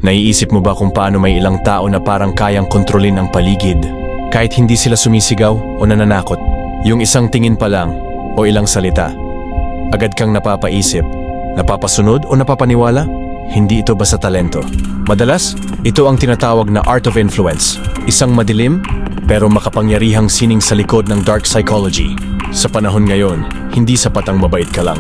Naiisip mo ba kung paano may ilang tao na parang kayang kontrolin ang paligid? Kahit hindi sila sumisigaw o nananakot, yung isang tingin pa lang o ilang salita, agad kang napapaisip, napapasunod o napapaniwala? Hindi ito basta talento. Madalas, ito ang tinatawag na art of influence, isang madilim pero makapangyarihang sining sa likod ng dark psychology. Sa panahon ngayon, hindi sapat ang mabait ka lang.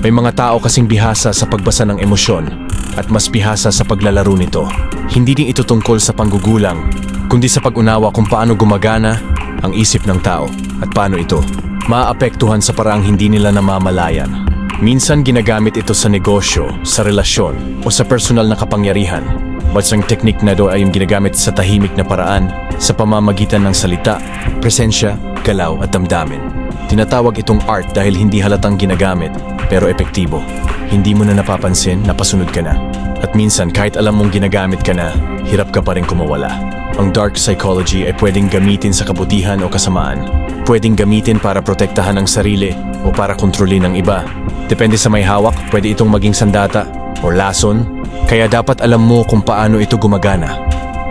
May mga tao kasing bihasa sa pagbasa ng emosyon at mas bihasa sa paglalaro nito. Hindi din ito tungkol sa panggugulang, kundi sa pag-unawa kung paano gumagana ang isip ng tao at paano ito maaapektuhan sa paraang hindi nila namamalayan. Minsan ginagamit ito sa negosyo, sa relasyon, o sa personal na kapangyarihan. Bansang teknik na ito ay yung ginagamit sa tahimik na paraan, sa pamamagitan ng salita, presensya, galaw at damdamin. Tinatawag itong art dahil hindi halatang ginagamit, pero epektibo. Hindi mo na napapansin, napasunod ka na. At minsan kahit alam mong ginagamit ka na, hirap ka pa rin kumawala. Ang dark psychology ay pwedeng gamitin sa kabutihan o kasamaan. Pwedeng gamitin para protektahan ang sarili o para kontrolin ang iba. Depende sa may hawak, pwede itong maging sandata o lason. Kaya dapat alam mo kung paano ito gumagana.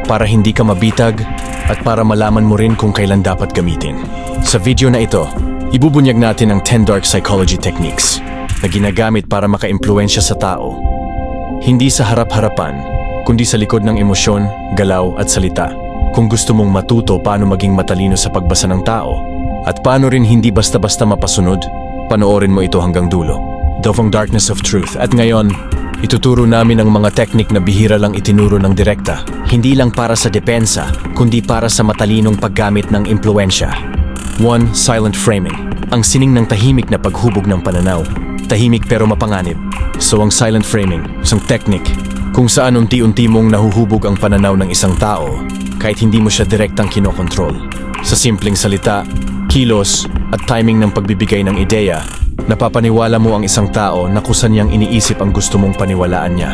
Para hindi ka mabitag at para malaman mo rin kung kailan dapat gamitin. Sa video na ito, ibubunyag natin ang 10 dark psychology techniques na ginagamit para makaimpluwensya sa tao. Hindi sa harap-harapan, kundi sa likod ng emosyon, galaw at salita. Kung gusto mong matuto paano maging matalino sa pagbasa ng tao at paano rin hindi basta-basta mapasunod, panoorin mo ito hanggang dulo. Dovang Darkness of Truth. At ngayon, ituturo namin ang mga teknik na bihira lang itinuro ng direkta. Hindi lang para sa depensa, kundi para sa matalinong paggamit ng impluwensya. 1. Silent framing. Ang sining ng tahimik na paghubog ng pananaw. Tahimik pero mapanganib. So ang silent framing, isang teknik kung saan unti-unti mong nahuhubog ang pananaw ng isang tao kahit hindi mo siya direktang kinokontrol. Sa simpleng salita, kilos at timing ng pagbibigay ng ideya, napapaniwala mo ang isang tao na kusan niyang iniisip ang gusto mong paniwalaan niya.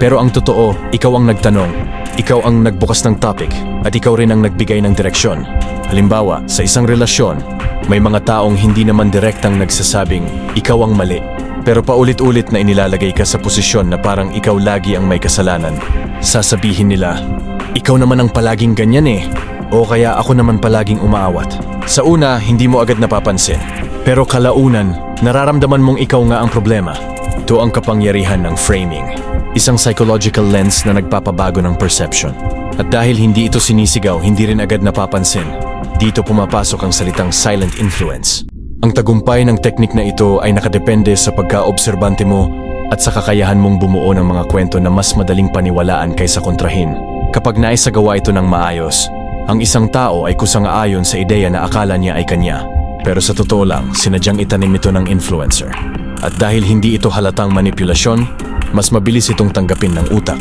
Pero ang totoo, ikaw ang nagtanong, ikaw ang nagbukas ng topic, at ikaw rin ang nagbigay ng direksyon. Halimbawa, sa isang relasyon, may mga taong hindi naman direktang nagsasabing, ikaw ang mali. Pero paulit-ulit na inilalagay ka sa posisyon na parang ikaw lagi ang may kasalanan. Sasabihin nila, ikaw naman ang palaging ganyan eh, o kaya ako naman palaging umaawat. Sa una, hindi mo agad napapansin. Pero kalaunan, nararamdaman mong ikaw nga ang problema. Ito ang kapangyarihan ng framing. Isang psychological lens na nagpapabago ng perception. At dahil hindi ito sinisigaw, hindi rin agad napapansin. Dito pumapasok ang salitang silent influence. Ang tagumpay ng teknik na ito ay nakadepende sa pagka-obserbante mo at sa kakayahan mong bumuo ng mga kwento na mas madaling paniwalaan kaysa kontrahin. Kapag naisagawa ito ng maayos, ang isang tao ay kusang-ayon sa ideya na akala niya ay kanya. Pero sa totoo lang, sinadyang itanim ito ng influencer. At dahil hindi ito halatang manipulasyon, mas mabilis itong tanggapin ng utak.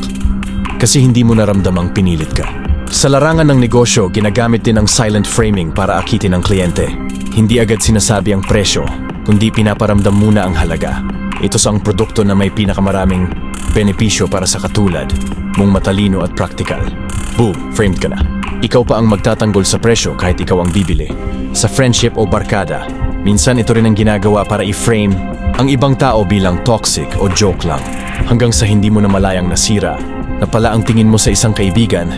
Kasi hindi mo naramdamang pinilit ka. Sa larangan ng negosyo, ginagamit din ang silent framing para akitin ang kliyente. Hindi agad sinasabi ang presyo, kundi pinaparamdam muna ang halaga. Ito sa ang produkto na may pinakamaraming benepisyo para sa katulad mong matalino at practical. Boom, framed ka na. Ikaw pa ang magtatanggol sa presyo kahit ikaw ang bibili. Sa friendship o barkada, minsan ito rin ang ginagawa para i-frame ang ibang tao bilang toxic o joke lang. Hanggang sa hindi mo na malayang nasira na pala ang tingin mo sa isang kaibigan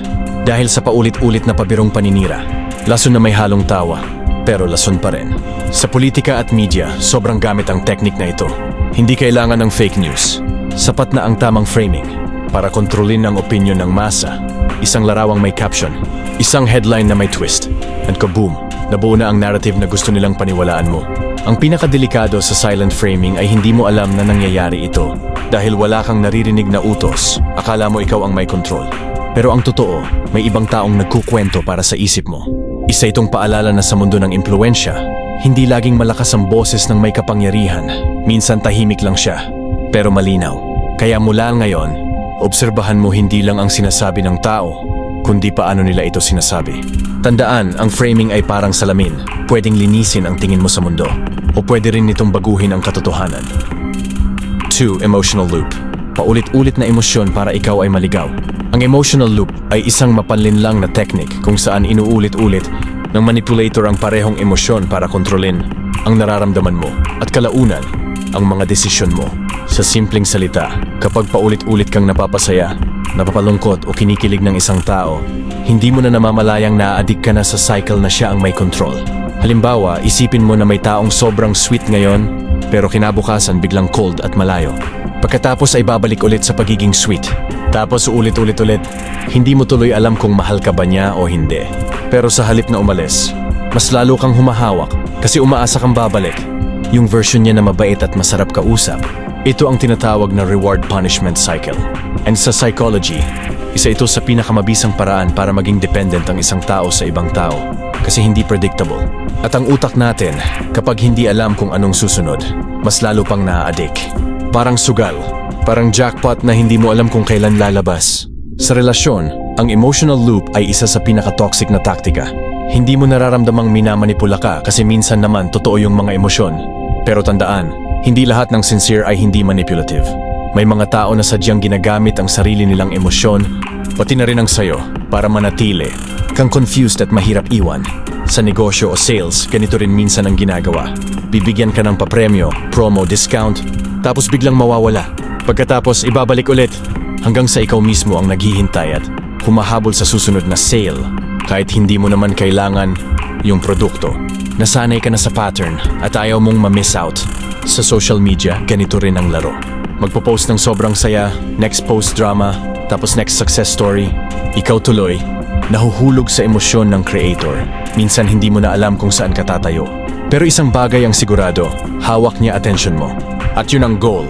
dahil sa paulit-ulit na pabirong paninira. Lason na may halong tawa, pero lason pa rin. Sa politika at media, sobrang gamit ang teknik na ito. Hindi kailangan ng fake news. Sapat na ang tamang framing para kontrolin ang opinyon ng masa. Isang larawang may caption, isang headline na may twist, and kaboom, nabuo na ang narrative na gusto nilang paniwalaan mo. Ang pinakadelikado sa silent framing ay hindi mo alam na nangyayari ito dahil wala kang naririnig na utos, akala mo ikaw ang may control. Pero ang totoo, may ibang taong nagkukwento para sa isip mo. Isa itong paalala na sa mundo ng impluwensya, hindi laging malakas ang boses ng may kapangyarihan. Minsan tahimik lang siya, pero malinaw. Kaya mula ngayon, obserbahan mo hindi lang ang sinasabi ng tao, kundi paano nila ito sinasabi. Tandaan, ang framing ay parang salamin. Pwedeng linisin ang tingin mo sa mundo, o pwede rin nitong baguhin ang katotohanan. 2. Emotional loop. Paulit-ulit na emosyon para ikaw ay maligaw. Ang emotional loop ay isang mapanlinlang na teknik kung saan inuulit-ulit ng manipulator ang parehong emosyon para kontrolin ang nararamdaman mo at kalaunan ang mga desisyon mo. Sa simpleng salita, kapag paulit-ulit kang napapasaya, napapalungkot o kinikilig ng isang tao, hindi mo na namamalayang naa-addict ka na sa cycle na siya ang may control. Halimbawa, isipin mo na may taong sobrang sweet ngayon, pero kinabukasan biglang cold at malayo. Pagkatapos ay babalik ulit sa pagiging sweet. Tapos ulit-ulit. Hindi mo tuloy alam kung mahal ka ba niya o hindi. Pero sa halip na umalis, mas lalo kang humahawak kasi umaasa kang babalik. Yung version niya na mabait at masarap kausap. Ito ang tinatawag na reward-punishment cycle. And sa psychology, isa ito sa pinakamabisang paraan para maging dependent ang isang tao sa ibang tao. Kasi hindi predictable. At ang utak natin, kapag hindi alam kung anong susunod, mas lalo pang naa-addict. Parang sugal. Parang jackpot na hindi mo alam kung kailan lalabas. Sa relasyon, ang emotional loop ay isa sa pinaka-toxic na taktika. Hindi mo nararamdamang minamanipula ka kasi minsan naman totoo yung mga emosyon. Pero tandaan, hindi lahat ng sincere ay hindi manipulative. May mga tao na sadyang ginagamit ang sarili nilang emosyon, pati na rin ang sayo, para manatili kang confused at mahirap iwan. Sa negosyo o sales, ganito rin minsan ang ginagawa. Bibigyan ka ng papremyo, promo, discount, tapos biglang mawawala. Pagkatapos, ibabalik ulit hanggang sa ikaw mismo ang naghihintay at humahabol sa susunod na sale kahit hindi mo naman kailangan yung produkto. Nasanay ka na sa pattern at ayaw mong ma-miss out. Sa social media, ganito rin ang laro. Magpo-post ng sobrang saya, next post drama, tapos next success story. Ikaw tuloy, nahuhulog sa emosyon ng creator. Minsan hindi mo na alam kung saan ka tatayo. Pero isang bagay ang sigurado, hawak niya attention mo. At yun ang goal.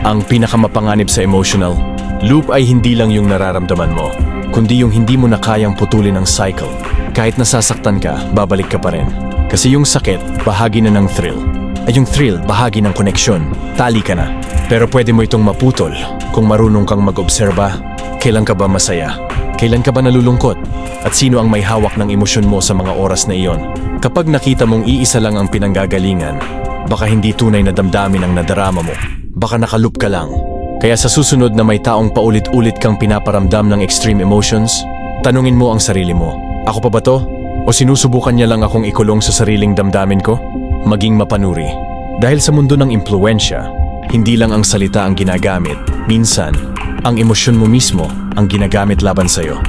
Ang pinakamapanganib sa emotional loop ay hindi lang yung nararamdaman mo, kundi yung hindi mo na kayang putulin ang cycle. Kahit nasasaktan ka, babalik ka pa rin. Kasi yung sakit, bahagi na ng thrill. Ay yung thrill, bahagi ng koneksyon. Tali ka na. Pero pwede mo itong maputol kung marunong kang mag-obserba. Kailan ka ba masaya? Kailan ka ba nalulungkot? At sino ang may hawak ng emosyon mo sa mga oras na iyon? Kapag nakita mong iisa lang ang pinanggagalingan, baka hindi tunay na damdamin ang nadarama mo. Baka nakaloop ka lang. Kaya sa susunod na may taong paulit-ulit kang pinaparamdam ng extreme emotions, tanungin mo ang sarili mo, ako pa ba to? O sinusubukan niya lang akong ikulong sa sariling damdamin ko? Maging mapanuri. Dahil sa mundo ng impluensya, hindi lang ang salita ang ginagamit. Minsan, ang emosyon mo mismo ang ginagamit laban sa'yo.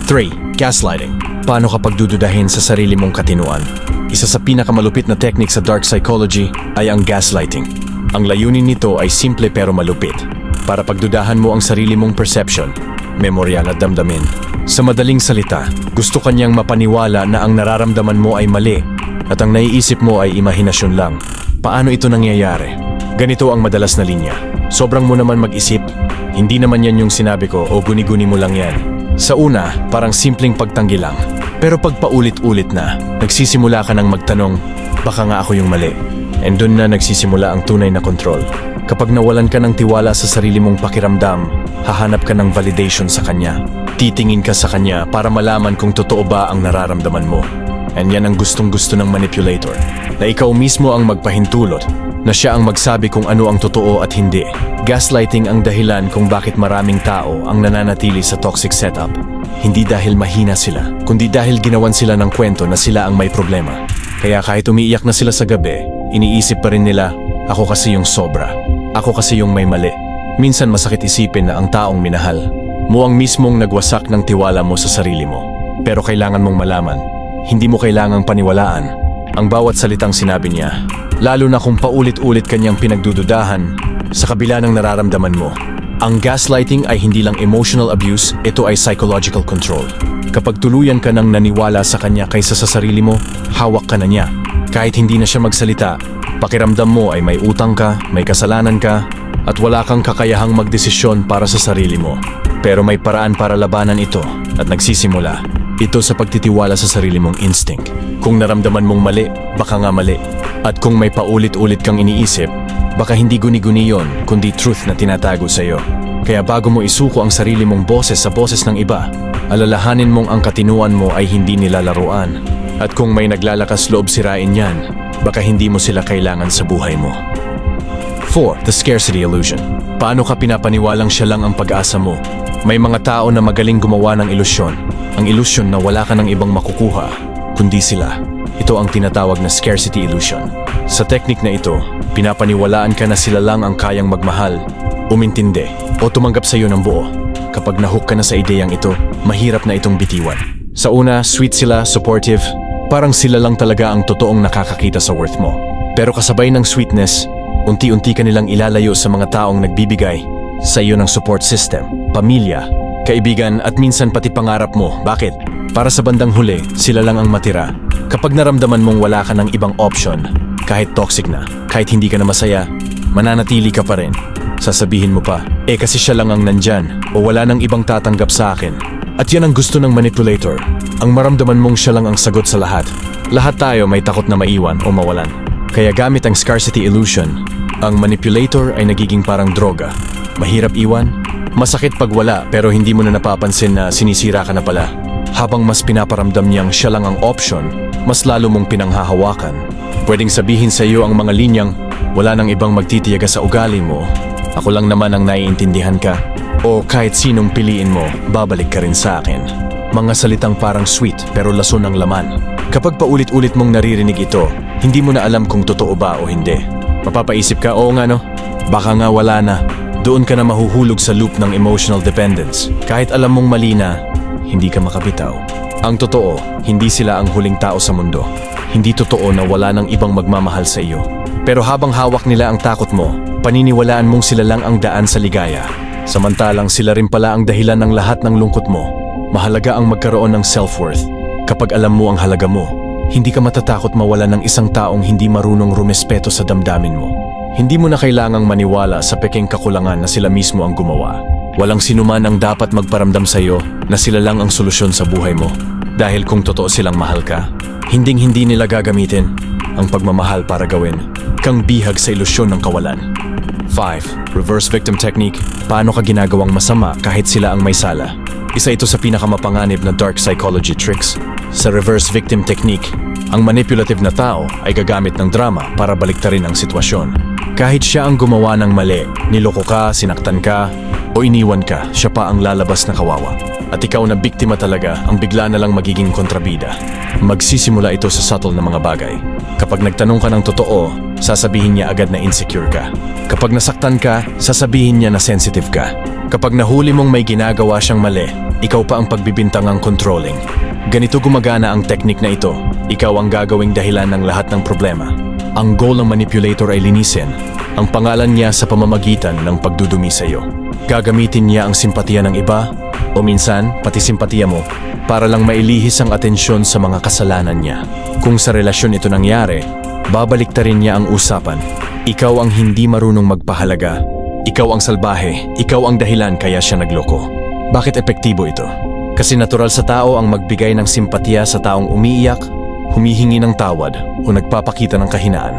3. Gaslighting. Paano kapag dududahin sa sarili mong katinuan? Isa sa pinakamalupit na technique sa dark psychology ay ang gaslighting. Ang layunin nito ay simple pero malupit. Para pagdudahan mo ang sarili mong perception, memoryal at damdamin. Sa madaling salita, gusto kanyang mapaniwala na ang nararamdaman mo ay mali at ang naiisip mo ay imahinasyon lang. Paano ito nangyayari? Ganito ang madalas na linya. Sobrang mo naman mag-isip, hindi naman yan yung sinabi ko o guni-guni mo lang yan. Sa una, parang simpleng pagtanggi lang. Pero pag paulit-ulit na, nagsisimula ka ng magtanong, baka nga ako yung mali. And doon na nagsisimula ang tunay na control. Kapag nawalan ka ng tiwala sa sarili mong pakiramdam, hahanap ka ng validation sa kanya. Titingin ka sa kanya para malaman kung totoo ba ang nararamdaman mo. And yan ang gustong-gusto ng manipulator. Na ikaw mismo ang magpahintulot, na siya ang magsabi kung ano ang totoo at hindi. Gaslighting ang dahilan kung bakit maraming tao ang nananatili sa toxic setup. Hindi dahil mahina sila, kundi dahil ginawan sila ng kwento na sila ang may problema. Kaya kahit umiiyak na sila sa gabi, iniisip pa rin nila, ako kasi yung sobra. Ako kasi yung may mali. Minsan masakit isipin na ang taong minahal mo ang mismong nagwasak ng tiwala mo sa sarili mo. Pero kailangan mong malaman, hindi mo kailangang paniwalaan ang bawat salitang sinabi niya. Lalo na kung paulit-ulit kanyang pinagdududahan sa kabila ng nararamdaman mo. Ang gaslighting ay hindi lang emotional abuse, ito ay psychological control. Kapag tuluyan ka nang naniwala sa kanya kaysa sa sarili mo, hawak ka na niya. Kahit hindi na siya magsalita, pakiramdam mo ay may utang ka, may kasalanan ka, at wala kang kakayahang magdesisyon para sa sarili mo. Pero may paraan para labanan ito at nagsisimula. Ito sa pagtitiwala sa sarili mong instinct. Kung naramdaman mong mali, baka nga mali. At kung may paulit-ulit kang iniisip, baka hindi guni-guni yon, kundi truth na tinatago sa iyo. Kaya bago mo isuko ang sarili mong boses sa boses ng iba, alalahanin mong ang katinuan mo ay hindi nilalaruan. At kung may naglalakas loob sirain yan, baka hindi mo sila kailangan sa buhay mo. 4. The scarcity illusion. Paano ka pinapaniwalang siya lang ang pag-asa mo? May mga tao na magaling gumawa ng ilusyon. Ang ilusyon na wala ka ng ibang makukuha, kundi sila. Ito ang tinatawag na scarcity illusion. Sa teknik na ito, pinapaniwalaan ka na sila lang ang kayang magmahal, umintindi, o tumanggap sa iyo ng buo. Kapag nahook ka na sa ideyang ito, mahirap na itong bitiwan. Sa una, sweet sila, supportive. Parang sila lang talaga ang totoong nakakakita sa worth mo. Pero kasabay ng sweetness, unti-unti ka nilang ilalayo sa mga taong nagbibigay sa iyo ng support system, pamilya, kaibigan at minsan pati pangarap mo. Bakit? Para sa bandang huli, sila lang ang matira. Kapag naramdaman mong wala ka ng ibang option, kahit toxic na, kahit hindi ka na masaya, mananatili ka pa rin. Sasabihin mo pa, kasi siya lang ang nandyan o wala nang ibang tatanggap sa akin. At yan ang gusto ng manipulator. Ang maramdaman mong siya lang ang sagot sa lahat. Lahat tayo may takot na maiwan o mawalan. Kaya gamit ang scarcity illusion, ang manipulator ay nagiging parang droga. Mahirap iwan, masakit pag wala pero hindi mo na napapansin na sinisira ka na pala. Habang mas pinaparamdam niyang siya lang ang option, mas lalo mong pinanghahawakan. Pwedeng sabihin sa iyo ang mga linyang, wala nang ibang magtitiyaga sa ugali mo. Ako lang naman ang naiintindihan ka. O kahit sinong piliin mo, babalik ka rin sa akin. Mga salitang parang sweet pero lason ng laman. Kapag paulit-ulit mong naririnig ito, hindi mo na alam kung totoo ba o hindi. Mapapaisip ka, oo nga no, baka nga wala na. Doon ka na mahuhulog sa loop ng emotional dependence. Kahit alam mong mali na, hindi ka makabitaw. Ang totoo, hindi sila ang huling tao sa mundo. Hindi totoo na wala nang ibang magmamahal sa iyo. Pero habang hawak nila ang takot mo, paniniwalaan mong sila lang ang daan sa ligaya. Samantalang sila rin pala ang dahilan ng lahat ng lungkot mo. Mahalaga ang magkaroon ng self-worth. Kapag alam mo ang halaga mo, hindi ka matatakot mawala ng isang taong hindi marunong rumespeto sa damdamin mo. Hindi mo na kailangang maniwala sa pekeng kakulangan na sila mismo ang gumawa. Walang sinuman ang dapat magparamdam sa iyo na sila lang ang solusyon sa buhay mo. Dahil kung totoo silang mahal ka, hinding-hindi nila gagamitin ang pagmamahal para gawin kang bihag sa ilusyon ng kawalan. 5. Reverse victim technique. Paano ka ginagawang masama kahit sila ang may sala? Isa ito sa pinakamapanganib na dark psychology tricks. Sa reverse victim technique, ang manipulative na tao ay gagamit ng drama para baliktarin ang sitwasyon. Kahit siya ang gumawa ng mali, niloko ka, sinaktan ka, o iniwan ka, siya pa ang lalabas na kawawa. At ikaw na biktima talaga ang bigla na lang magiging kontrabida. Magsisimula ito sa subtle na mga bagay. Kapag nagtanong ka ng totoo, sasabihin niya agad na insecure ka. Kapag nasaktan ka, sasabihin niya na sensitive ka. Kapag nahuli mong may ginagawa siyang mali, ikaw pa ang pagbibintangang controlling. Ganito gumagana ang teknik na ito. Ikaw ang gagawing dahilan ng lahat ng problema. Ang goal ng manipulator ay linisin ang pangalan niya sa pamamagitan ng pagdudumi sa iyo. Gagamitin niya ang simpatiya ng iba o minsan pati simpatiya mo para lang mailihis ang atensyon sa mga kasalanan niya. Kung sa relasyon ito nangyari, babaliktarin niya ang usapan. Ikaw ang hindi marunong magpahalaga. Ikaw ang salbahe. Ikaw ang dahilan kaya siya nagloko. Bakit epektibo ito? Kasi natural sa tao ang magbigay ng simpatiya sa taong umiiyak, humihingi ng tawad o nagpapakita ng kahinaan.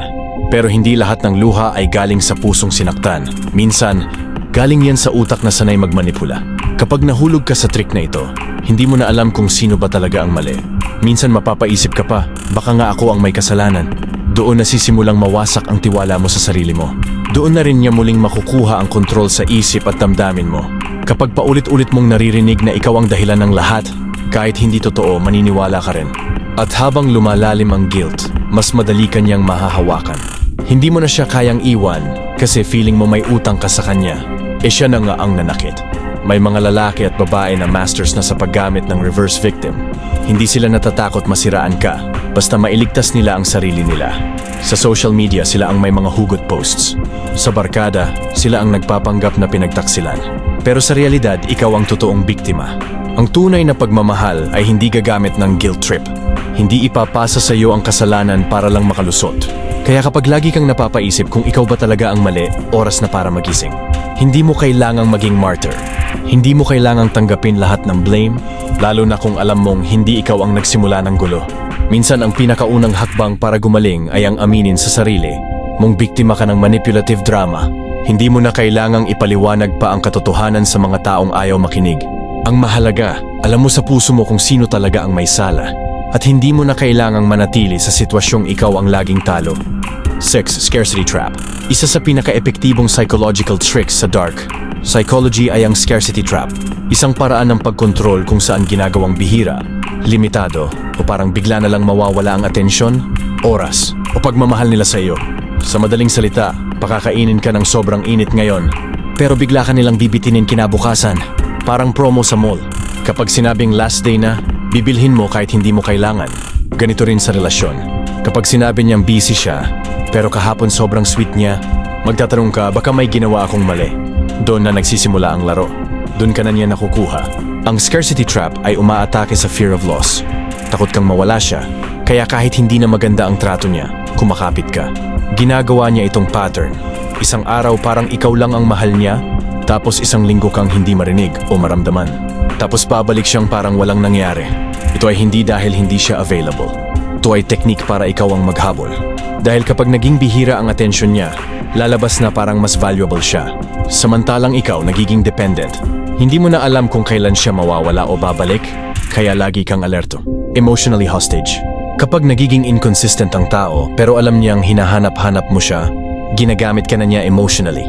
Pero hindi lahat ng luha ay galing sa pusong sinaktan. Minsan, galing yan sa utak na sanay magmanipula. Kapag nahulog ka sa trick na ito, hindi mo na alam kung sino ba talaga ang mali. Minsan mapapaisip ka pa, baka nga ako ang may kasalanan. Doon nasisimulang mawasak ang tiwala mo sa sarili mo. Doon na rin niya muling makukuha ang kontrol sa isip at damdamin mo. Kapag paulit-ulit mong naririnig na ikaw ang dahilan ng lahat, kahit hindi totoo, maniniwala ka rin. At habang lumalalim ang guilt, mas madali kanyang mahahawakan. Hindi mo na siya kayang iwan kasi feeling mo may utang ka sa kanya. Siya na nga ang nanakit. May mga lalaki at babae na masters na sa paggamit ng reverse victim. Hindi sila natatakot masiraan ka, basta mailigtas nila ang sarili nila. Sa social media, sila ang may mga hugot posts. Sa barkada, sila ang nagpapanggap na pinagtaksilan. Pero sa realidad, ikaw ang totoong biktima. Ang tunay na pagmamahal ay hindi gagamit ng guilt trip. Hindi ipapasa sa iyo ang kasalanan para lang makalusot. Kaya kapag lagi kang napapaisip kung ikaw ba talaga ang mali, oras na para magising. Hindi mo kailangang maging martyr. Hindi mo kailangang tanggapin lahat ng blame, lalo na kung alam mong hindi ikaw ang nagsimula ng gulo. Minsan ang pinakaunang hakbang para gumaling ay ang aminin sa sarili mong biktima ka ng manipulative drama. Hindi mo na kailangang ipaliwanag pa ang katotohanan sa mga taong ayaw makinig. Ang mahalaga, alam mo sa puso mo kung sino talaga ang may sala. At hindi mo na kailangang manatili sa sitwasyong ikaw ang laging talo. 6. Scarcity Trap. Isa sa pinaka-epektibong psychological tricks sa dark psychology ay ang scarcity trap. Isang paraan ng pagkontrol kung saan ginagawang bihira, limitado, o parang bigla na lang mawawala ang atensyon, oras, o pagmamahal nila sa iyo. Sa madaling salita, pakakainin ka ng sobrang init ngayon, pero bigla ka nilang bibitinin kinabukasan. Parang promo sa mall. Kapag sinabing last day na, bibilhin mo kahit hindi mo kailangan. Ganito rin sa relasyon. Kapag sinabi niyang busy siya, pero kahapon sobrang sweet niya, magtatanong ka baka may ginawa akong mali. Doon na nagsisimula ang laro. Doon ka na niya nakukuha. Ang scarcity trap ay umaatake sa fear of loss. Takot kang mawala siya, kaya kahit hindi na maganda ang trato niya, kumakapit ka. Ginagawa niya itong pattern. Isang araw parang ikaw lang ang mahal niya, tapos isang linggo kang hindi marinig o maramdaman. Tapos babalik siyang parang walang nangyari. Ito ay hindi dahil hindi siya available. Ito ay technique para ikaw ang maghabol. Dahil kapag naging bihira ang atensyon niya, lalabas na parang mas valuable siya. Samantalang ikaw nagiging dependent. Hindi mo na alam kung kailan siya mawawala o babalik, kaya lagi kang alerto. Emotionally hostage. Kapag nagiging inconsistent ang tao pero alam niyang hinahanap-hanap mo siya, ginagamit ka na niya emotionally.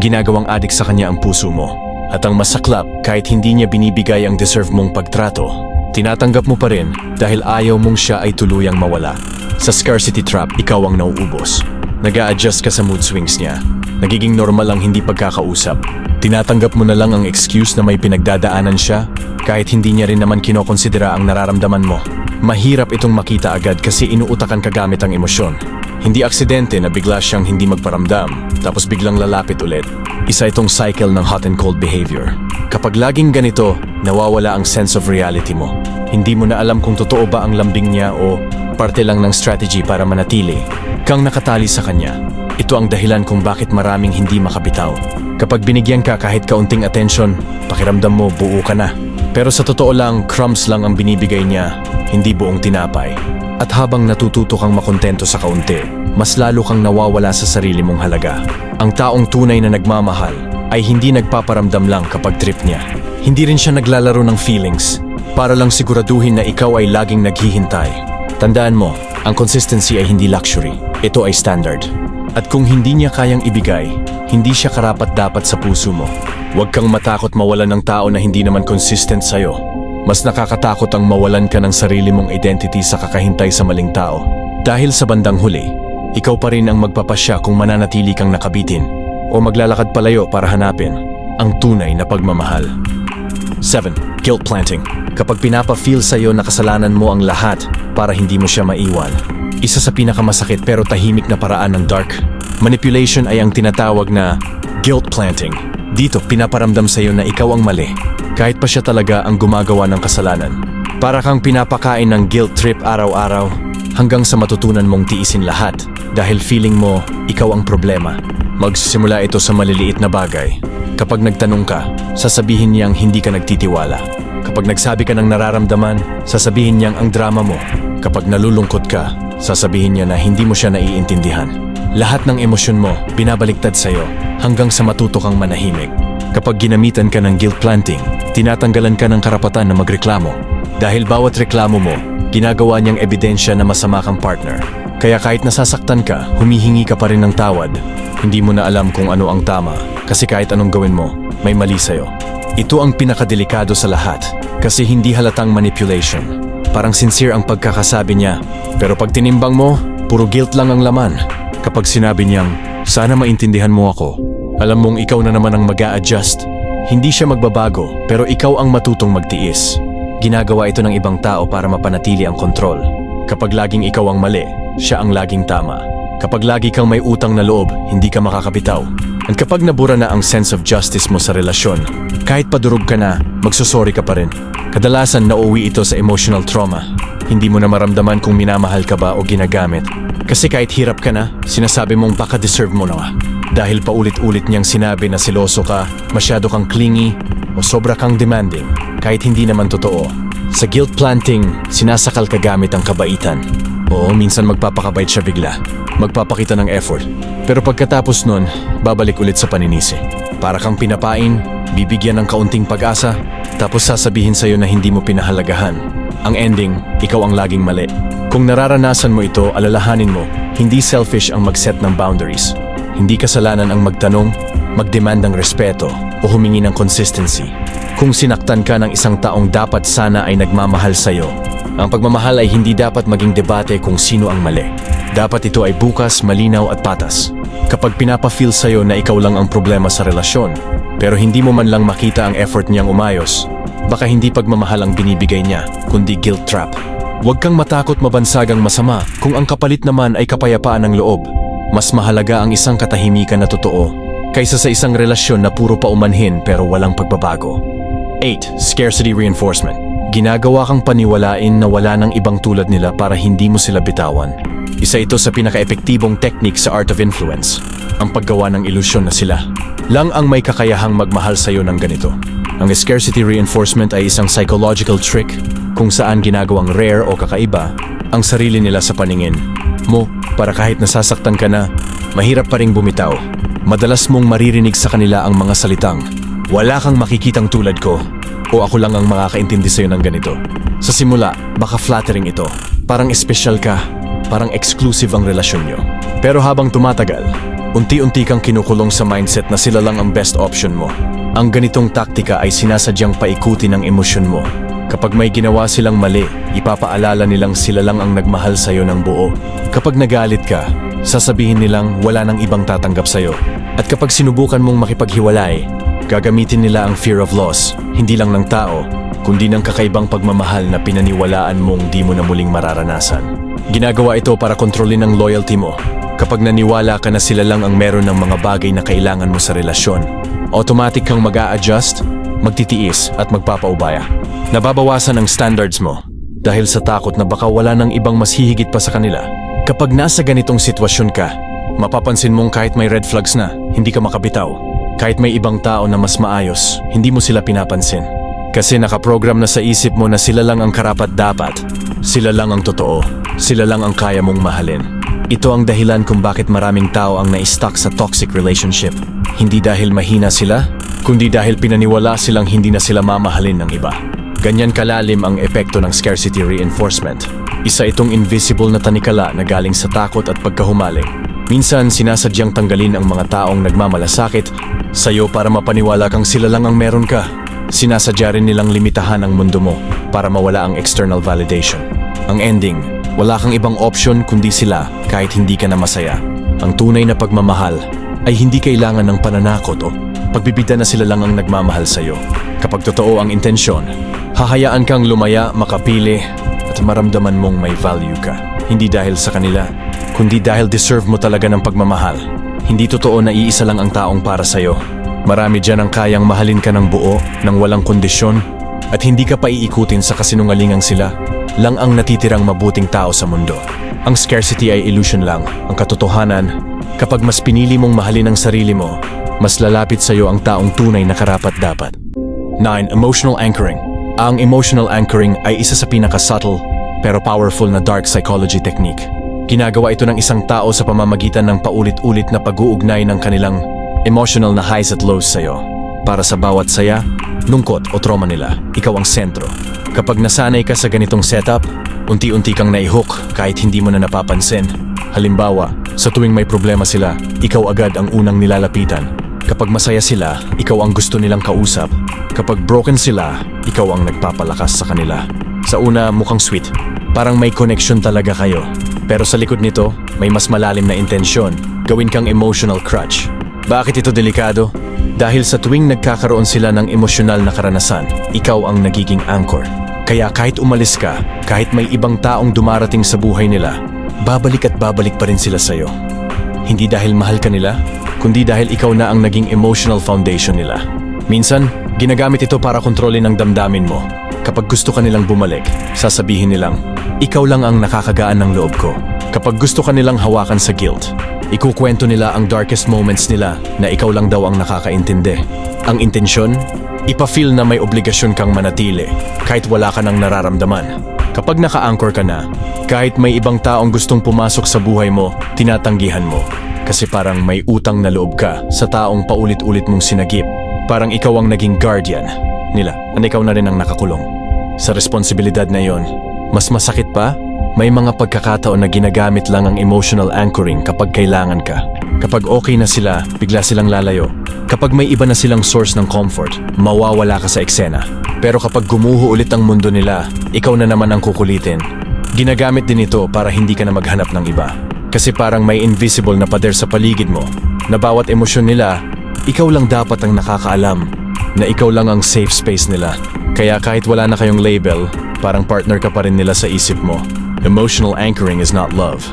Ginagawang addict sa kanya ang puso mo. At ang masaklap, kahit hindi niya binibigay ang deserve mong pagtrato, tinatanggap mo pa rin dahil ayaw mong siya ay tuluyang mawala. Sa scarcity trap, ikaw ang nauubos. Nag-a-adjust ka sa mood swings niya. Nagiging normal ang hindi pagkakausap. Tinatanggap mo na lang ang excuse na may pinagdadaanan siya kahit hindi niya rin naman kinokonsidera ang nararamdaman mo. Mahirap itong makita agad kasi inuutakan ka gamit ang emosyon. Hindi aksidente na bigla siyang hindi magparamdam tapos biglang lalapit ulit. Isa itong cycle ng hot and cold behavior. Kapag laging ganito, nawawala ang sense of reality mo. Hindi mo na alam kung totoo ba ang lambing niya o parte lang ng strategy para manatili kang nakatali sa kanya. Ito ang dahilan kung bakit maraming hindi makabitaw. Kapag binigyan ka kahit kaunting atensyon, pakiramdam mo buo ka na. Pero sa totoo lang, crumbs lang ang binibigay niya, hindi buong tinapay. At habang natututo kang makontento sa kaunti, mas lalo kang nawawala sa sarili mong halaga. Ang taong tunay na nagmamahal ay hindi nagpaparamdam lang kapag trip niya. Hindi rin siya naglalaro ng feelings para lang siguraduhin na ikaw ay laging naghihintay. Tandaan mo, ang consistency ay hindi luxury. Ito ay standard. At kung hindi niya kayang ibigay, hindi siya karapat-dapat sa puso mo. Huwag kang matakot mawalan ng tao na hindi naman consistent sa'yo. Mas nakakatakot ang mawalan ka ng sarili mong identity sa kakahintay sa maling tao. Dahil sa bandang huli, ikaw pa rin ang magpapasya kung mananatili kang nakabitin o maglalakad palayo para hanapin ang tunay na pagmamahal. 7. Guilt planting. Kapag pinapa-feel sa'yo na kasalanan mo ang lahat para hindi mo siya maiwan. Isa sa pinakamasakit pero tahimik na paraan ng dark manipulation ay ang tinatawag na guilt planting. Dito, pinaparamdam sa'yo na ikaw ang mali, kahit pa siya talaga ang gumagawa ng kasalanan. Para kang pinapakain ng guilt trip araw-araw hanggang sa matutunan mong tiisin lahat dahil feeling mo ikaw ang problema. Magsisimula ito sa maliliit na bagay. Kapag nagtanong ka, sasabihin niyang hindi ka nagtitiwala. Kapag nagsabi ka ng nararamdaman, sasabihin niyang ang drama mo. Kapag nalulungkot ka, sasabihin niya na hindi mo siya naiintindihan. Lahat ng emosyon mo, binabaliktad sa'yo hanggang sa matuto kang manahimik. Kapag ginamitan ka ng guilt planting, tinatanggalan ka ng karapatan na magreklamo. Dahil bawat reklamo mo, ginagawa niyang ebidensya na masama kang partner. Kaya kahit nasasaktan ka, humihingi ka pa rin ng tawad. Hindi mo na alam kung ano ang tama kasi kahit anong gawin mo, may mali sa'yo. Ito ang pinakadelikado sa lahat kasi hindi halatang manipulation. Parang sincere ang pagkakasabi niya, pero pag tinimbang mo, puro guilt lang ang laman. Kapag sinabi niyang, sana maintindihan mo ako, alam mong ikaw na naman ang mag-a-adjust. Hindi siya magbabago, pero ikaw ang matutong magtiis. Ginagawa ito ng ibang tao para mapanatili ang kontrol. Kapag laging ikaw ang mali, siya ang laging tama. Kapag lagi kang may utang na loob, hindi ka makakabitaw. At kapag nabura na ang sense of justice mo sa relasyon, kahit padurog ka na, magsusorry ka pa rin. Kadalasan nauuwi ito sa emotional trauma. Hindi mo na maramdaman kung minamahal ka ba o ginagamit. Kasi kahit hirap ka na, sinasabi mong baka deserve mo na. Dahil paulit-ulit niyang sinabi na seloso ka, masyado kang clingy, o sobra kang demanding, kahit hindi naman totoo. Sa guilt planting, sinasakal ka gamit ang kabaitan. Oo, minsan magpapakabait siya bigla. Magpapakita ng effort. Pero pagkatapos nun, babalik ulit sa paninisi. Para kang pinapain, bibigyan ng kaunting pag-asa, tapos sasabihin sa'yo na hindi mo pinahalagahan. Ang ending, ikaw ang laging mali. Kung nararanasan mo ito, alalahanin mo, hindi selfish ang mag-set ng boundaries. Hindi kasalanan ang magtanong, mag-demand ng respeto, o humingi ng consistency. Kung sinaktan ka ng isang taong dapat sana ay nagmamahal sa'yo, ang pagmamahal ay hindi dapat maging debate kung sino ang mali. Dapat ito ay bukas, malinaw at patas. Kapag pinapa-feel sa'yo na ikaw lang ang problema sa relasyon, pero hindi mo man lang makita ang effort niyang umayos. Baka hindi pagmamahal ang binibigay niya, kundi guilt trap. Huwag kang matakot mabansagang masama kung ang kapalit naman ay kapayapaan ng loob. Mas mahalaga ang isang katahimikan na totoo kaysa sa isang relasyon na puro paumanhin pero walang pagbabago. 8. Scarcity reinforcement. Ginagawa kang paniwalain na wala ng ibang tulad nila para hindi mo sila bitawan. Isa ito sa pinaka-epektibong technique sa Art of Influence, ang paggawa ng ilusyon na sila lang ang may kakayahang magmahal sa iyo ng ganito. Ang scarcity reinforcement ay isang psychological trick kung saan ginagawang rare o kakaiba ang sarili nila sa paningin mo para kahit nasasaktan ka na, mahirap pa ring bumitaw. Madalas mong maririnig sa kanila ang mga salitang, "Wala kang makikitang tulad ko," o "Ako lang ang makakaintindi sa'yo ng ganito." Sa simula, baka flattering ito. Parang espesyal ka, parang exclusive ang relasyon nyo. Pero habang tumatagal, unti-unti kang kinukulong sa mindset na sila lang ang best option mo. Ang ganitong taktika ay sinasadyang paikutin ang emosyon mo. Kapag may ginawa silang mali, ipapaalala nilang sila lang ang nagmahal sa'yo ng buo. Kapag nagalit ka, sasabihin nilang wala nang ibang tatanggap sa'yo. At kapag sinubukan mong makipaghiwalay, gagamitin nila ang fear of loss, hindi lang ng tao, kundi ng kakaibang pagmamahal na pinaniwalaan mong di mo na muling mararanasan. Ginagawa ito para kontrolin ang loyalty mo. Kapag naniwala ka na sila lang ang meron ng mga bagay na kailangan mo sa relasyon, automatic kang mag-a-adjust, magtitiis at magpapaubaya. Nababawasan ang standards mo dahil sa takot na baka wala nang ibang mas hihigit pa sa kanila. Kapag nasa ganitong sitwasyon ka, mapapansin mong kahit may red flags na, hindi ka makabitaw. Kahit may ibang tao na mas maayos, hindi mo sila pinapansin. Kasi nakaprogram na sa isip mo na sila lang ang karapat-dapat. Sila lang ang totoo. Sila lang ang kaya mong mahalin. Ito ang dahilan kung bakit maraming tao ang na-stuck sa toxic relationship. Hindi dahil mahina sila, kundi dahil pinaniwala silang hindi na sila mamahalin ng iba. Ganyan kalalim ang epekto ng scarcity reinforcement. Isa itong invisible na tanikala na galing sa takot at pagkahumaling. Minsan sinasadyang tanggalin ang mga taong nagmamalasakit sa'yo para mapaniwala kang sila lang ang meron ka. Sinasadya rin nilang limitahan ang mundo mo para mawala ang external validation. Ang ending, wala kang ibang option kundi sila kahit hindi ka na masaya. Ang tunay na pagmamahal ay hindi kailangan ng pananakot o pagbibigyan na sila lang ang nagmamahal sa'yo. Kapag totoo ang intensyon, hahayaan kang lumaya, makapili at maramdaman mong may value ka. Hindi dahil sa kanila, kundi dahil deserve mo talaga ng pagmamahal. Hindi totoo na iisa lang ang taong para sa'yo. Marami dyan ang kayang mahalin ka ng buo, ng walang kondisyon, at hindi ka pa iikutin sa kasinungalingang sila lang ang natitirang mabuting tao sa mundo. Ang scarcity ay illusion lang. Ang katotohanan, kapag mas pinili mong mahalin ang sarili mo, mas lalapit sa'yo ang taong tunay na karapat-dapat. 9. Emotional anchoring. Ang emotional anchoring ay isa sa pinaka-subtle pero powerful na dark psychology technique. Ginagawa ito ng isang tao sa pamamagitan ng paulit-ulit na pag-uugnay ng kanilang emotional na highs at lows sa'yo. Para sa bawat saya, lungkot o trauma nila, ikaw ang sentro. Kapag nasanay ka sa ganitong setup, unti-unti kang naihook kahit hindi mo na napapansin. Halimbawa, sa tuwing may problema sila, ikaw agad ang unang nilalapitan. Kapag masaya sila, ikaw ang gusto nilang kausap. Kapag broken sila, ikaw ang nagpapalakas sa kanila. Sa una, mukhang sweet. Parang may connection talaga kayo. Pero sa likod nito, may mas malalim na intensyon. Gawin kang emotional crutch. Bakit ito delikado? Dahil sa tuwing nagkakaroon sila ng emosyonal na karanasan, ikaw ang nagiging anchor. Kaya kahit umalis ka, kahit may ibang taong dumarating sa buhay nila, babalik at babalik pa rin sila sa'yo. Hindi dahil mahal ka nila, kundi dahil ikaw na ang naging emotional foundation nila. Minsan, ginagamit ito para kontrolin ang damdamin mo. Kapag gusto ka nilang bumalik, sasabihin nilang, ikaw lang ang nakakagaan ng loob ko. Kapag gusto ka nilang hawakan sa guilt, ikukwento nila ang darkest moments nila na ikaw lang daw ang nakakaintindi. Ang intensyon, ipa-feel na may obligasyon kang manatili kahit wala ka nang nararamdaman. Kapag naka-anchor ka na, kahit may ibang taong gustong pumasok sa buhay mo, tinatanggihan mo. Kasi parang may utang na loob ka sa taong paulit-ulit mong sinagip. Parang ikaw ang naging guardian nila at ikaw na rin ang nakakulong. Sa responsibilidad na yon, mas masakit pa, may mga pagkakataon na ginagamit lang ang emotional anchoring kapag kailangan ka. Kapag okay na sila, bigla silang lalayo. Kapag may iba na silang source ng comfort, mawawala ka sa eksena. Pero kapag gumuho ulit ang mundo nila, ikaw na naman ang kukulitin. Ginagamit din ito para hindi ka na maghanap ng iba. Kasi parang may invisible na pader sa paligid mo, na bawat emosyon nila, ikaw lang dapat ang nakakaalam na ikaw lang ang safe space nila. Kaya kahit wala na kayong label, parang partner ka pa rin nila sa isip mo. Emotional anchoring is not love.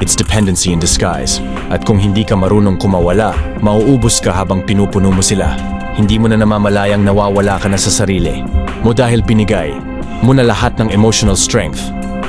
It's dependency in disguise. At kung hindi ka marunong kumawala, mauubos ka habang pinupuno mo sila. Hindi mo na namamalayang nawawala ka na sa sarili mo dahil binigay mo na lahat ng emotional strength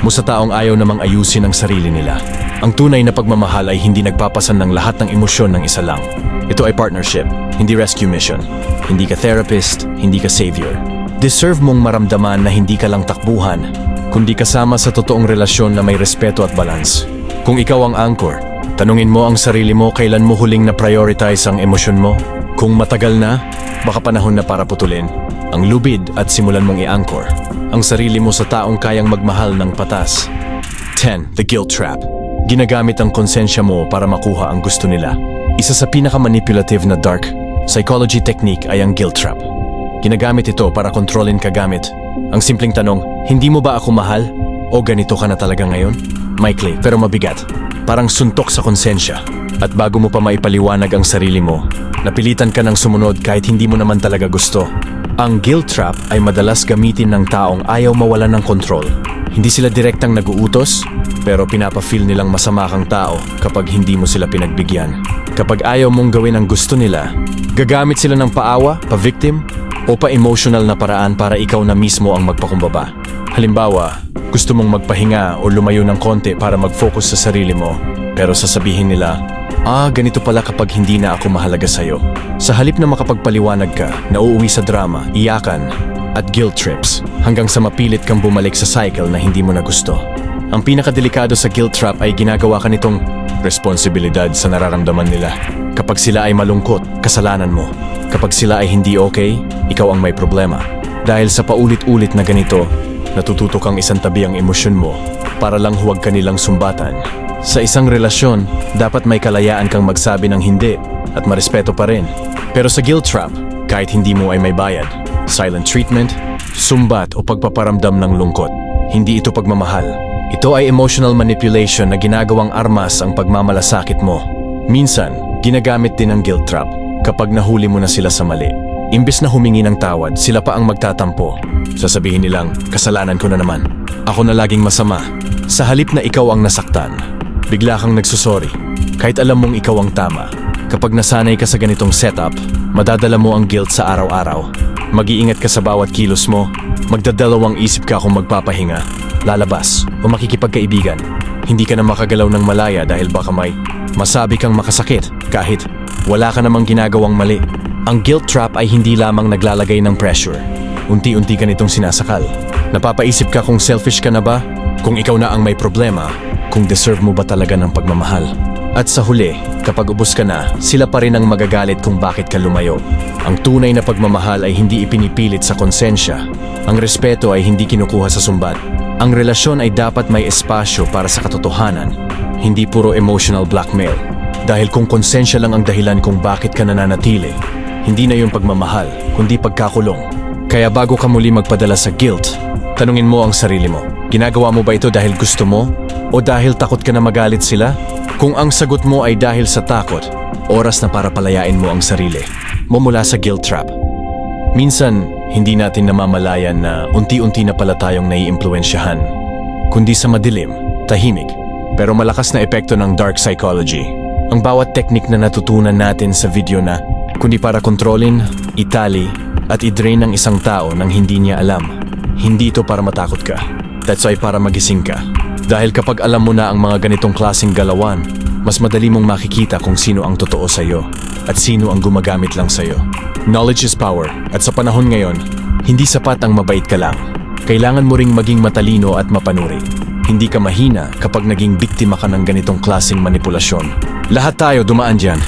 mo sa taong ayaw namang ayusin ang sarili nila. Ang tunay na pagmamahal ay hindi nagpapasan ng lahat ng emosyon ng isa lang. Ito ay partnership, hindi rescue mission. Hindi ka therapist, hindi ka savior. Deserve mong maramdaman na hindi ka lang takbuhan, kundi kasama sa totoong relasyon na may respeto at balance. Kung ikaw ang anchor, tanungin mo ang sarili mo kailan mo huling na-prioritize ang emosyon mo. Kung matagal na, baka panahon na para putulin ang lubid at simulan mong i-anchor ang sarili mo sa taong kayang magmahal ng patas. 10. The guilt trap. Ginagamit ang konsensya mo para makuha ang gusto nila. Isa sa pinaka-manipulative na dark psychology technique ay ang guilt trap. Ginagamit ito para kontrolin ka gamit ang simpleng tanong, hindi mo ba ako mahal? O ganito ka na talaga ngayon? Maikli pero mabigat. Parang suntok sa konsensya. At bago mo pa maipaliwanag ang sarili mo, napilitan ka ng sumunod kahit hindi mo naman talaga gusto. Ang guilt trap ay madalas gamitin ng taong ayaw mawalan ng kontrol. Hindi sila direktang nag-uutos, pero pinapa-feel nilang masama kang tao kapag hindi mo sila pinagbigyan. Kapag ayaw mong gawin ang gusto nila, gagamit sila ng paawa, pa-victim, o pa-emotional na paraan para ikaw na mismo ang magpakumbaba. Halimbawa, gusto mong magpahinga o lumayo ng konti para mag-focus sa sarili mo, pero sasabihin nila, ganito pala kapag hindi na ako mahalaga sa'yo. Sa halip na makapagpaliwanag ka, nauuwi sa drama, iyakan, at guilt trips, hanggang sa mapilit kang bumalik sa cycle na hindi mo na gusto. Ang pinakadelikado sa guilt trap ay ginagawa ka nitong responsibilidad sa nararamdaman nila. Kapag sila ay malungkot, kasalanan mo. Kapag sila ay hindi okay, ikaw ang may problema. Dahil sa paulit-ulit na ganito, natututo kang isang tabi ang emosyon mo para lang huwag ka nilang sumbatan. Sa isang relasyon, dapat may kalayaan kang magsabi ng hindi at marespeto pa rin. Pero sa guilt trap, kahit hindi mo ay may bayad, silent treatment, sumbat o pagpaparamdam ng lungkot. Hindi ito pagmamahal. Ito ay emotional manipulation na ginagawang armas ang pagmamalasakit mo. Minsan, ginagamit din ang guilt trap kapag nahuli mo na sila sa mali. Imbes na humingi ng tawad, sila pa ang magtatampo. Sasabihin nilang, kasalanan ko na naman. Ako na laging masama. Sa halip na ikaw ang nasaktan, bigla kang nagsusori. Kahit alam mong ikaw ang tama. Kapag nasanay ka sa ganitong setup, madadala mo ang guilt sa araw-araw. Mag-iingat ka sa bawat kilos mo. Magdadalawang isip ka kung magpapahinga, lalabas o makikipagkaibigan. Hindi ka na makagalaw ng malaya dahil baka may masabi kang makasakit kahit wala ka namang ginagawang mali. Ang guilt trap ay hindi lamang naglalagay ng pressure. Unti-unti ka nitong sinasakal. Napapaisip ka kung selfish ka na ba? Kung ikaw na ang may problema? Kung deserve mo ba talaga ng pagmamahal? At sa huli, kapag ubos ka na, sila pa rin ang magagalit kung bakit ka lumayo. Ang tunay na pagmamahal ay hindi ipinipilit sa konsensya. Ang respeto ay hindi kinukuha sa sumbat. Ang relasyon ay dapat may espasyo para sa katotohanan, hindi puro emotional blackmail. Dahil kung konsensya lang ang dahilan kung bakit ka nananatili, hindi na yung pagmamahal, kundi pagkakulong. Kaya bago ka muli magpadala sa guilt, tanungin mo ang sarili mo. Ginagawa mo ba ito dahil gusto mo? O dahil takot ka na magalit sila? Kung ang sagot mo ay dahil sa takot, oras na para palayain mo ang sarili mo mula sa guilt trap. Minsan, hindi natin namamalayan na unti-unti na pala tayong naiimpluwensyahan. Kundi sa madilim, tahimik, pero malakas na epekto ng dark psychology. Ang bawat teknik na natutunan natin sa video na kundi para kontrolin, itali, at i-drain ng isang tao nang hindi niya alam. Hindi ito para matakot ka. That's why para magising ka. Dahil kapag alam mo na ang mga ganitong klaseng galawan, mas madali mong makikita kung sino ang totoo sa'yo at sino ang gumagamit lang sa'yo. Knowledge is power, at sa panahon ngayon, hindi sapat ang mabait ka lang. Kailangan mo ring maging matalino at mapanuri. Hindi ka mahina kapag naging biktima ka ng ganitong klaseng manipulasyon. Lahat tayo dumaan dyan.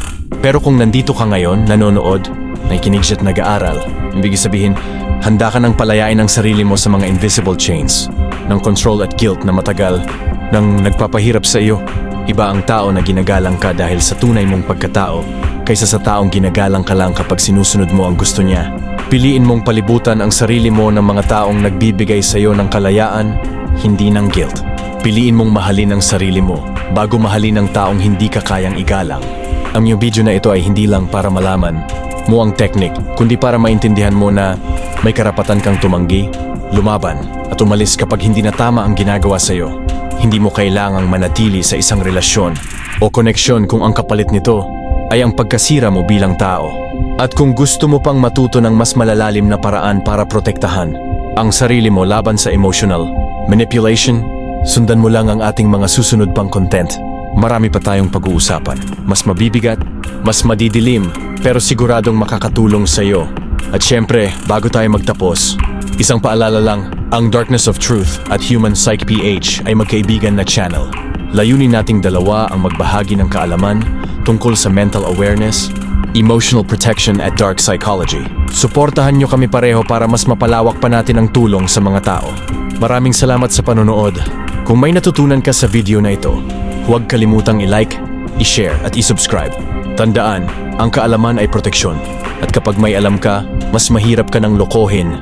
Pero kung nandito ka ngayon, nanonood, nakikinig siya at nag-aaral, ibig sabihin, handa ka ng palayain ang sarili mo sa mga invisible chains ng control at guilt na matagal nang nagpapahirap sa iyo. Iba ang tao na ginagalang ka dahil sa tunay mong pagkatao kaysa sa taong ginagalang ka lang kapag sinusunod mo ang gusto niya. Piliin mong palibutan ang sarili mo ng mga taong nagbibigay sa iyo ng kalayaan, hindi ng guilt. Piliin mong mahalin ang sarili mo bago mahalin ang taong hindi ka kayang igalang. Ang yung video na ito ay hindi lang para malaman mo ang teknik, kundi para maintindihan mo na may karapatan kang tumanggi, lumaban, at umalis kapag hindi na tama ang ginagawa sa'yo. Hindi mo kailangang manatili sa isang relasyon o koneksyon kung ang kapalit nito ay ang pagkasira mo bilang tao. At kung gusto mo pang matuto ng mas malalalim na paraan para protektahan ang sarili mo laban sa emotional manipulation, sundan mo lang ang ating mga susunod pang content. Marami pa tayong pag-uusapan. Mas mabibigat, mas madidilim, pero siguradong makakatulong sa iyo. At syempre, bago tayo magtapos, isang paalala lang, ang Darkness of Truth at Human Psych PH ay magkaibigan na channel. Layunin nating dalawa ang magbahagi ng kaalaman tungkol sa mental awareness, emotional protection at dark psychology. Suportahan nyo kami pareho para mas mapalawak pa natin ang tulong sa mga tao. Maraming salamat sa panonood. Kung may natutunan ka sa video na ito, huwag kalimutang i-like, i-share at i-subscribe. Tandaan, ang kaalaman ay proteksyon. At kapag may alam ka, mas mahirap ka nang lokohin